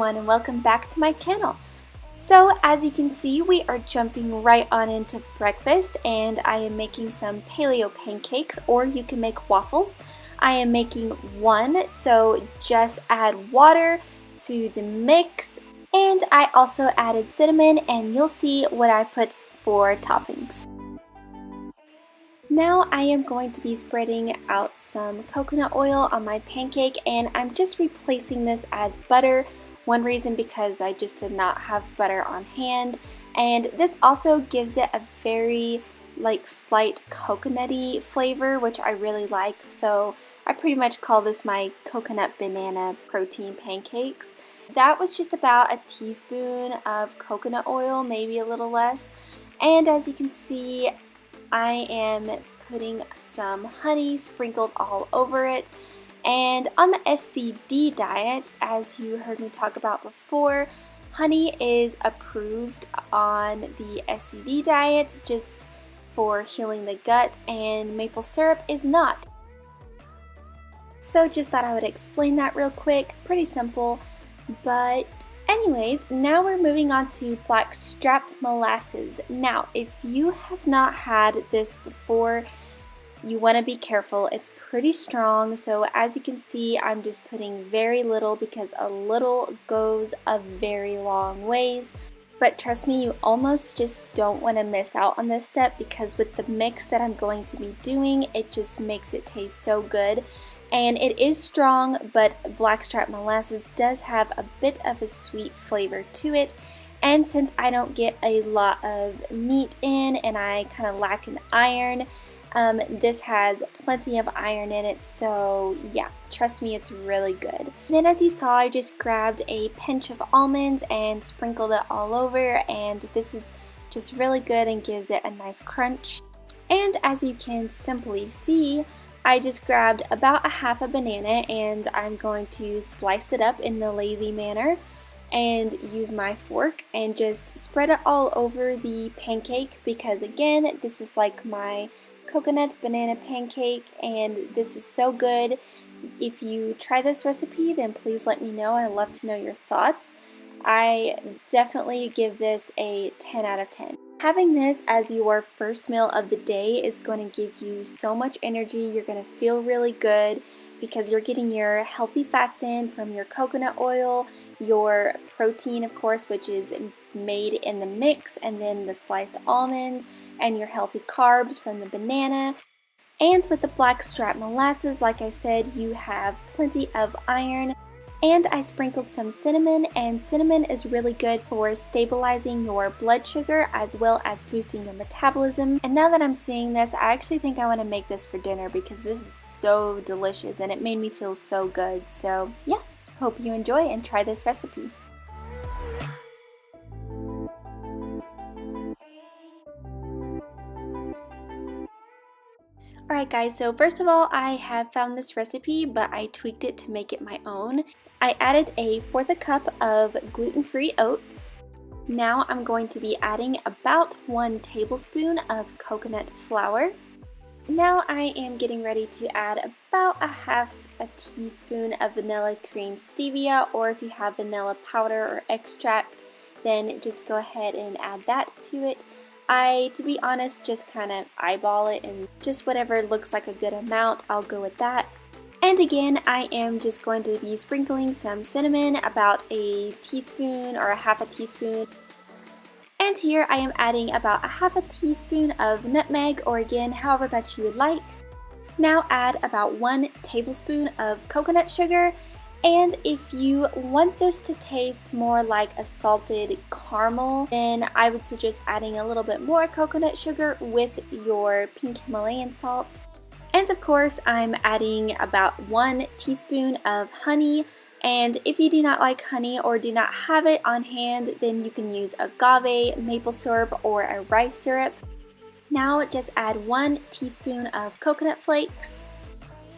everyone, and welcome back to my channel. So as you can see, we are jumping right on into breakfast, and I am making some paleo pancakes, or you can make waffles. I am making one, so just add water to the mix, and I also added cinnamon, and you'll see what I put for toppings. Now I am going to be spreading out some coconut oil on my pancake, and I'm just replacing this as butter. One reason because I just did not have butter on hand, and this also gives it a very slight coconutty flavor, which I really like. So I pretty much call this my coconut banana protein pancakes. That was just about a teaspoon of coconut oil, maybe a little less. And as you can see, I am putting some honey sprinkled all over it. And on the SCD diet, as you heard me talk about before, honey is approved on the SCD diet just for healing the gut, and maple syrup is not. So just thought I would explain that real quick. Pretty simple, but anyways, now we're moving on to blackstrap molasses. Now, if you have not had this before, you want to be careful. It's pretty strong, so as you can see, I'm just putting very little because a little goes a very long ways. But trust me, you almost just don't want to miss out on this step, because with the mix that I'm going to be doing, it just makes it taste so good. And it is strong, but blackstrap molasses does have a bit of a sweet flavor to it. And since I don't get a lot of meat in and I kind of lack in iron, this has plenty of iron in it, so yeah, trust me, it's really good. Then as you saw, I just grabbed a pinch of almonds and sprinkled it all over, and this is just really good and gives it a nice crunch. And as you can simply see, I just grabbed about a half a banana, and I'm going to slice it up in the lazy manner and use my fork and just spread it all over the pancake, because again, this is like my coconut banana pancake, and this is so good. If you try this recipe, then please let me know. I'd love to know your thoughts. I definitely give this a 10 out of 10. Having this as your first meal of the day is going to give you so much energy. You're going to feel really good because you're getting your healthy fats in from your coconut oil, your protein, of course, which is made in the mix, and then the sliced almonds, and your healthy carbs from the banana. And with the blackstrap molasses, like I said, you have plenty of iron. And I sprinkled some cinnamon, and cinnamon is really good for stabilizing your blood sugar as well as boosting your metabolism. And now that I'm seeing this, I actually think I want to make this for dinner because this is so delicious and it made me feel so good. So yeah, hope you enjoy and try this recipe. Alright guys, so first of all, I have found this recipe, but I tweaked it to make it my own. I added a fourth a cup of gluten-free oats. Now I'm going to be adding about 1 tablespoon of coconut flour. Now I am getting ready to add about a half a teaspoon of vanilla cream stevia, or if you have vanilla powder or extract, then just go ahead and add that to it. I, to be honest, just kind of eyeball it, and just whatever looks like a good amount, I'll go with that. And again, I am just going to be sprinkling some cinnamon, about a teaspoon or a half a teaspoon. And here I am adding about a half a teaspoon of nutmeg, or again, however much you would like. Now add about 1 tablespoon of coconut sugar. And if you want this to taste more like a salted caramel, then I would suggest adding a little bit more coconut sugar with your pink Himalayan salt. And of course, I'm adding about 1 teaspoon of honey. And if you do not like honey or do not have it on hand, then you can use agave, maple syrup, or a rice syrup. Now just add 1 teaspoon of coconut flakes.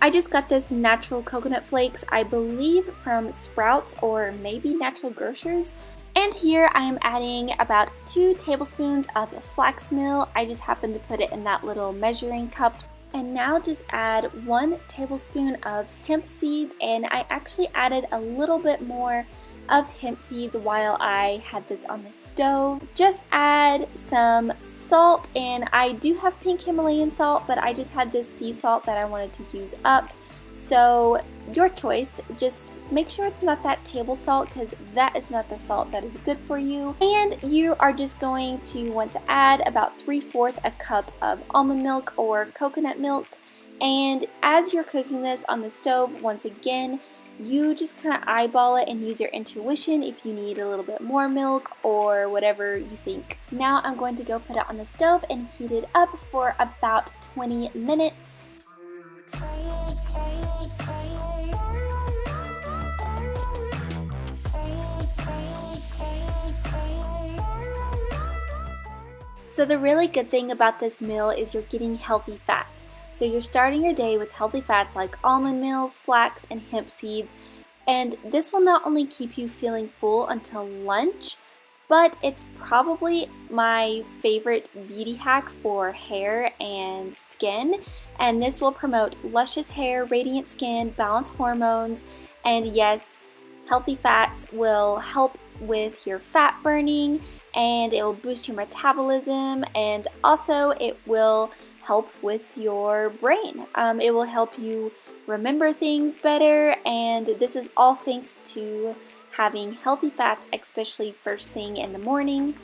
I just got this natural coconut flakes, I believe from Sprouts or maybe Natural Grocers. And here I am adding about 2 tablespoons of flax meal. I just happened to put it in that little measuring cup. And now just add 1 tablespoon of hemp seeds, and I actually added a little bit more of hemp seeds while I had this on the stove. Just add some salt, and I do have pink Himalayan salt, but I just had this sea salt that I wanted to use up. So your choice, just make sure it's not that table salt because that is not the salt that is good for you. And you are just going to want to add about 3/4 a cup of almond milk or coconut milk. And as you're cooking this on the stove, once again, you just kind of eyeball it and use your intuition if you need a little bit more milk or whatever you think. Now I'm going to go put it on the stove and heat it up for about 20 minutes. So the really good thing about this meal is you're getting healthy fats. So you're starting your day with healthy fats like almond meal, flax, and hemp seeds. And this will not only keep you feeling full until lunch, but it's probably my favorite beauty hack for hair and skin. And this will promote luscious hair, radiant skin, balanced hormones, and yes, healthy fats will help with your fat burning, and it will boost your metabolism, and also it will help with your brain. It will help you remember things better, and this is all thanks to having healthy fats, especially first thing in the morning.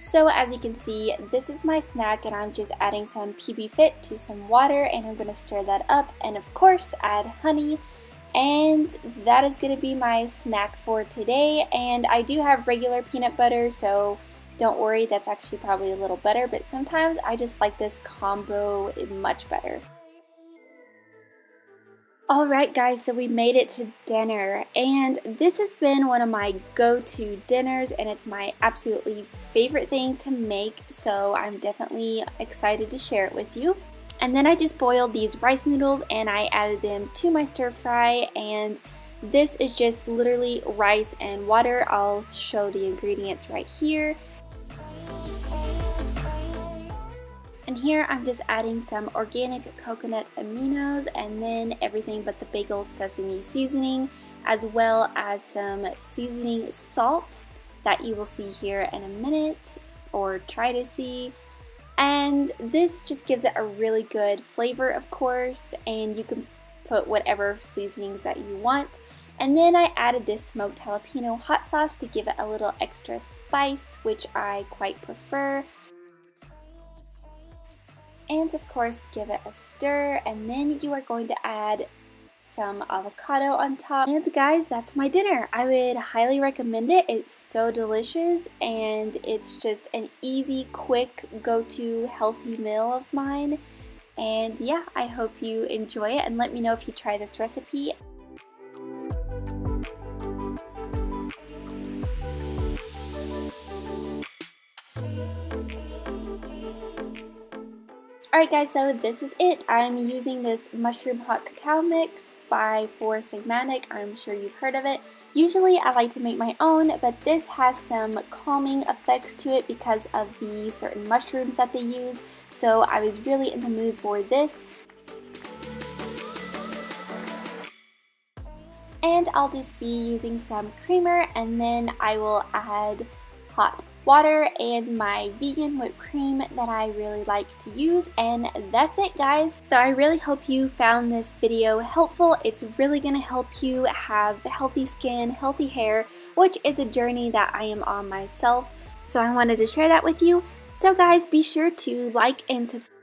So as you can see, this is my snack, and I'm just adding some PB Fit to some water, and I'm going to stir that up and of course add honey. And that is going to be my snack for today. And I do have regular peanut butter, so don't worry, that's actually probably a little better, but sometimes I just like this combo much better. Alright guys, so we made it to dinner, and this has been one of my go-to dinners, and it's my absolutely favorite thing to make, so I'm definitely excited to share it with you. And then I just boiled these rice noodles and I added them to my stir fry, and this is just literally rice and water. I'll show the ingredients right here. And here I'm just adding some organic coconut aminos, and then everything but the bagel sesame seasoning, as well as some seasoning salt that you will see here in a minute, or try to see. And this just gives it a really good flavor, of course, and you can put whatever seasonings that you want. And then I added this smoked jalapeno hot sauce to give it a little extra spice, which I quite prefer. And of course, give it a stir, and then you are going to add some avocado on top. And guys, that's my dinner. I would highly recommend it. It's so delicious, and it's just an easy, quick, go-to healthy meal of mine. And yeah, I hope you enjoy it, and let me know if you try this recipe. Alright guys, so this is it. I'm using this mushroom hot cacao mix by Four Sigmatic. I'm sure you've heard of it. Usually I like to make my own, but this has some calming effects to it because of the certain mushrooms that they use. So I was really in the mood for this. And I'll just be using some creamer, and then I will add hot water and my vegan whipped cream that I really like to use, and that's it guys. So I really hope you found this video helpful. It's really going to help you have healthy skin, healthy hair, which is a journey that I am on myself. So I wanted to share that with you. So guys, be sure to like and subscribe